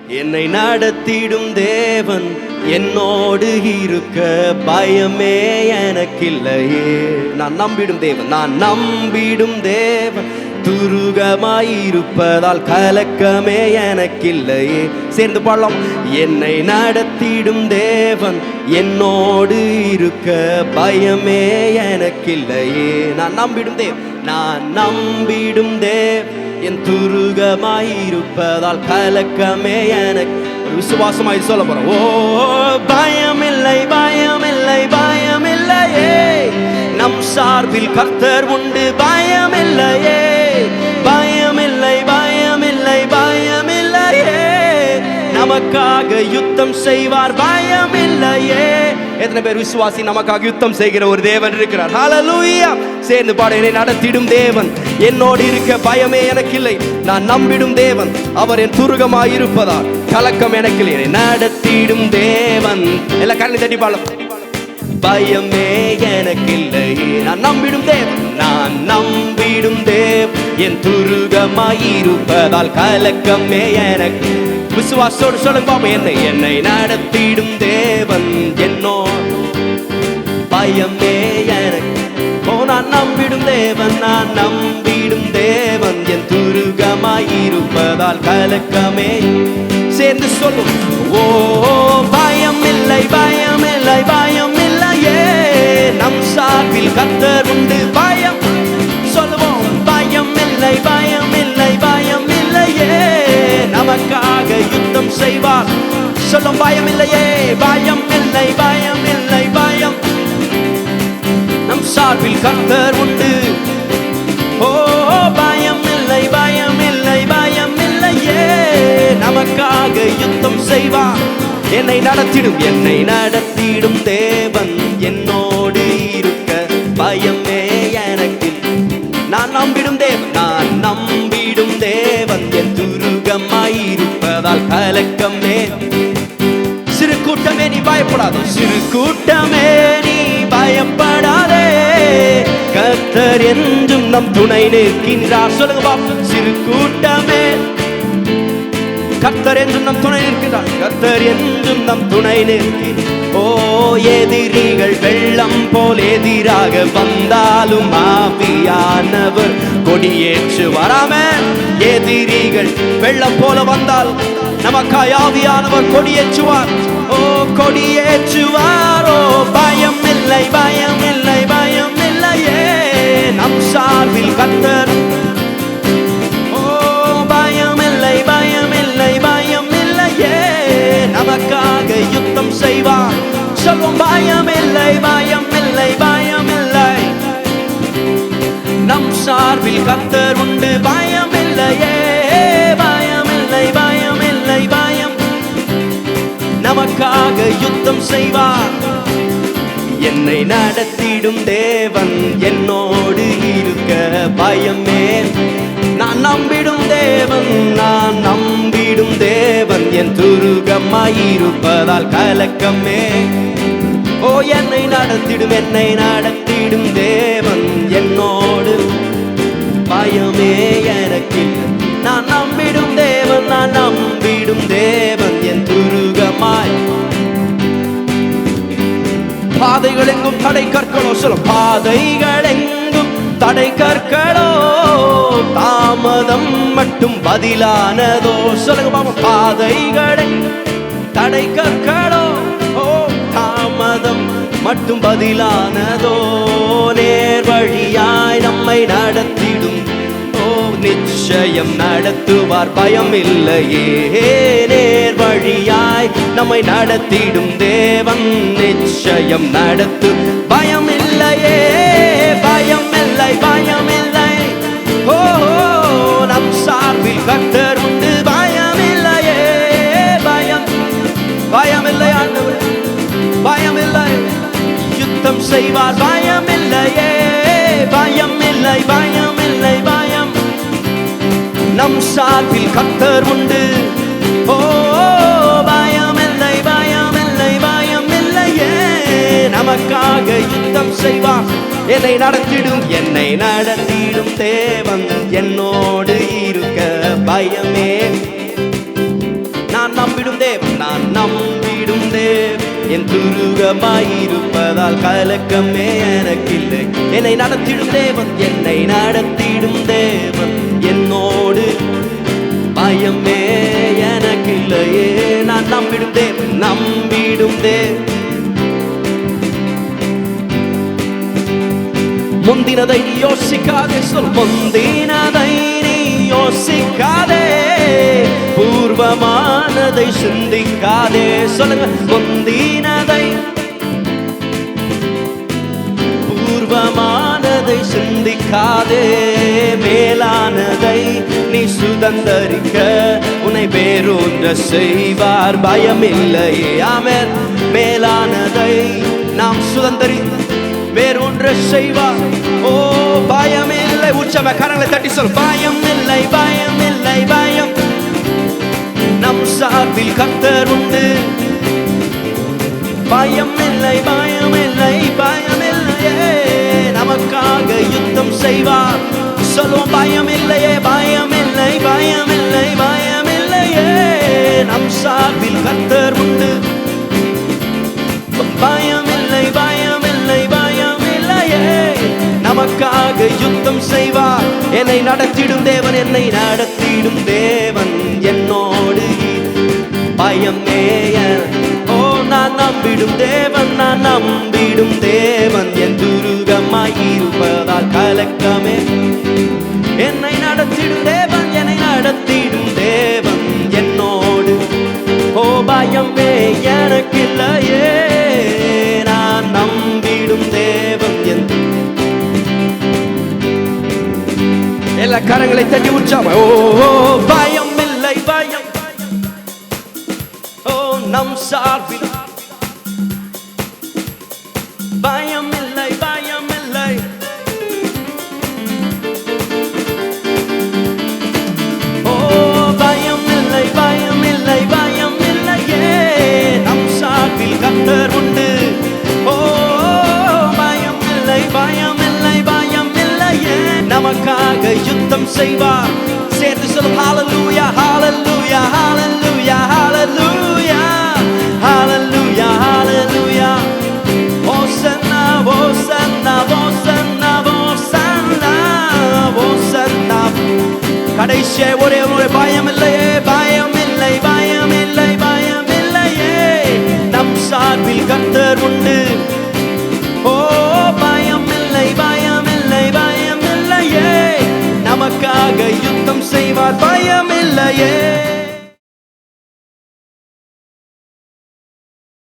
என்னை நடத்திடும் தேவன் என்னோடு இருக்க பயமே எனக்கில்லையே. நான் நம்பிடும் தேவன், நான் நம்பிடும் தேவன் துருகமாயிருப்பதால் கலக்கமே எனக்கில்லையே. சேர்ந்து பாடலாம். என்னை நடத்திடும் தேவன் என்னோடு இருக்க பயமே எனக்கில்லையே. நான் நம்பிடும் தேவன், நான் நம்பிடும் தேவன் என் துருகமாயிருப்பதால் கலக்கமே எனக்கு. ஒரு விசுவாசமாய் சொல்ல போறோம். ஓ பயமில்லை பயமில்லை பயமில்லையே, நம் சார்பில் கர்த்தர் உண்டு. பயமில்லையே பயமில்லை பயமில்லை பயமில்லையே, நமக்காக யுத்தம் செய்வார். பயமில்லையே. எத்தனை பேர் விசுவாசி நமக்காக யுத்தம் செய்கிற ஒரு தேவன் இருக்கிறார்? ஹல்லேலூயா. சேர்ந்து பாட. என்னை நடத்திடும் தேவன் என்னோடு இருக்க பயமே எனக்கில்லை. நான் நம்பிடும் தேவன் அவர் என் துருகமாய் இருப்பதால் கலக்கம் எனக்கில்லை. என்னை நடத்திடும் தேவன் எல்லாம் கண்ணை தட்டி பாட. பயமே எனக்கில்லை. நான் நம்பிடும் தேவன், நான் நம்பிடும் தேவன் என் துருகமாய் இருப்பதால் கலக்கமே எனக்கு. விசுவாசோடு சொல்லுங்க பாப்பா. என்னை நடத்திடும் தேவன் என்னோ பயமே எனக்கு. ஓ நான் நம்பிடும் தேவன், நான் நம்பிடும் தேவன் என் துருகமாய் இருப்பதால் கலக்கமே. சேர்ந்து சொல்லும். ஓ பயமில்லை பயமில்லை பயமில்லையே, நம் சார்பில் கர்த்தர் உண்டு. பயம் சொல்லுவோம். பயமில்லை பயமில்லை பயமில்லையே, நமக்காக யுத்தம் செய்வார். சொல்லும். பயமில்லையே பயமில்லை பயமில்லை பயம், நம் சார்பில் கர்த்தர் உண்டு. ஓ பயமில்லை பயமில்லை பயமில்லையே, நமக்காக யுத்தம் செய்வார். என்னை நடத்திடும் தேவன் என்னோடு இருக்க பயமே எனக்கு. நான் நம்பிடும் தேவன், நான் நம்பிடும் தேவன் என் துருகமாயிருப்பதால் கலக்கமே. சிறு கூட்டமே நீ பயப்படாதே, சிறு கூட்டமே நீ பயப்படாதே, கர்த்தர் என்றும் நம் துணை நிற்கின்றார். சொல்லுங்க பாப்பா. சிறு கூட்டமே கர்த்தர் என்றும் நம் துணை நிற்கின்றார். கர்த்தர் என்றும் நம் துணை நிற்கின்றார். ஓ எதிரிகள் வெள்ளம் போல் எதிராக வந்தாலும் ஆவியானவர் கொடியேற்றுவார். ஆமென். எதிரிகள் வெள்ளம் போல வந்தால் நமக்காய் ஆவியானவர் கொடியேற்றுவார். ஓ கொடியேற்றுவார். ஓ பயமில்லை பயமில்லை பயமில்லையே, நம் சார்பில் கர்த்தர். ஓ பயமில்லை பயமில்லை பயமில்லையே, நமக்காக யுத்தம் செய்வார். சொல்லும். பயமில்லை பயமில்லை பயமில்லை, நம் சார்பில் கர்த்தர் உண்டு. பயமில்லையே பயமில்லை பயமில்லை பயம், நமக்காக யுத்தம் செய்வார். என்னை நடத்திடும் தேவன் என்னோடு இருக்க பயமே. நான் நம்பிடும் தேவன், நான் நம்பிடும் தேவன் என் துருகமாயிருப்பதால் கலக்கமே. ஓ என்னை நடத்திடும் தேவன் என்னோடு பயமே எனக்கில்லை. நான் நம்பிடும் தேவன், நான் நம்பிடும் தேவன் என் துருகமாய். பாதைகள் எங்கும் தடை கற்களோ. சொல்ல. பாதைகள் எங்கும் தடை கற்களோ, தாமதம் மட்டும் பதிலானதோ. சொல்லுங்க பாப்பா. பாதைகள் தடை கற்களோ, ஓ தாமதம் மட்டும் பதிலானதோ. நேர் வழியாய் நம்மை நடத்திடும். ஓ நிச்சயம் நடத்துவார். பயம் இல்லையே. நேர் வழியாய் நம்மை நடத்திடும் தேவன் நிச்சயம் நடத்து. பயம் இல்லையே பயமில்லை பயமில்லை. ஓ நம் சார்பில் கர்த்தர் உண்டு. பயமில்லையே பயம் பயமில்லை. ஆண்டவரே பயமில்லை, யுத்தம் செய்வார். பயமில்லையே பயமில்லை பயமில்லை பயம், நம் சார்பில் கர்த்தர் உண்டு. ஓ பயமில்லை பயமில்லை பயமில்லையே, நமக்காக யுத்தம் செய்வார். என்னை நடத்திடும் தேவன் என்னோடு இருக்க பயமே. நான் நம்பிடும் தேவன், நான் நம்பிடும் தேவன் என் துருகமாயிருப்பதால் கலக்கமே எனக்கில்லை. என்னை நடத்திடும் தேவன், என்னை நடத்திடும் தேவன் என்னோடு, பயமே எனக்கில்லையே. நான் நம்பிடும் தேவன், நம்பிடும் தேவன். முந்தினதை நீ யோசிக்காதே, சொல் முந்தினதை நீ யோசிக்காதே, பூர்வமானதை சிந்திக்காதே. சொல்லுங்க, முந்தினதை பூர்வமானதை சிந்திக்காதே, மேலானதை நீ சுதந்தரிக்க உன்னை வேறொன்ற செய்வார், பயமில்லையே. ஆமென். மேலானதை நாம் சுதந்தரி வேறொன்று செய்வார். ஓ பயமில்லை. உச்சம கரங்களை தட்டி சொல், பயம் இல்லை, பயம் இல்லை, பயம் நம் சார்பில் கர்த்தர் உண்டு. பயம் இல்லை, பயம் இல்லை, பயம் இல்லையே, நமக்காக யுத்தம் செய்வார். சொல்லுவோம், பயம் இல்லையே, பயம் இல்லை, பயம் இல்லை, பயம் இல்லையே, நம் சார்பில் கர்த்தர் உண்டு. பயம் இல்லை, பயம் இல்லை, பயம் இல்லையே, நமக்காக யுத்தம் செய்வார். என்னை நடத்திடும் தேவன், என்னை நடத்திடும் தேவன் என்னோடு, பயமே. ஓ நான் நம்பிடும் தேவன், நான் நம்பிடும் தேவன் என் துருகமாயிருப்பதால் கலக்கமே. என்னை நடத்திடும் தேவன், என்னை நடத்திடும் தேவன் என்னோடு, ஓ பயமே எனக்கில்லையே. நான் நம்பிடும் தேவன் என். எல்லா கரங்களை தட்டி உற்சாம, ஓ பயம் இல்லை, பயம், ஓ நம் சார்பில் பயம் இல்லை, பயம் இல்லை. ஓ பயம் இல்லை, பயம் இல்லை, பயம் இல்லையே, நம் சார்பில் கர்த்தர் உண்டு. ஓ பயம் இல்லை, பயம் இல்லை, பயம் இல்லையே, நமக்காக யுத்தம் செய்வார். சேர்த்து சொல்லும், ஹalleluya, hallelujah, hallelujah, hallelujah, hallelujah, hallelujah. Hosanna, Hosanna, Hosanna, Hosanna, Hosanna. கடைசியே ஒரே ஒரு பயம் இல்லையே, பயம் இல்லை, பயம் இல்லை, பயம் இல்லையே, நம் சார்பில் கர்த்தர் உண்டு. ஓ பயம் இல்லை, பயம் இல்லை, பயம் இல்லையே, நமக்காக யுத்தம் செய்வார், பயம் இல்லையே.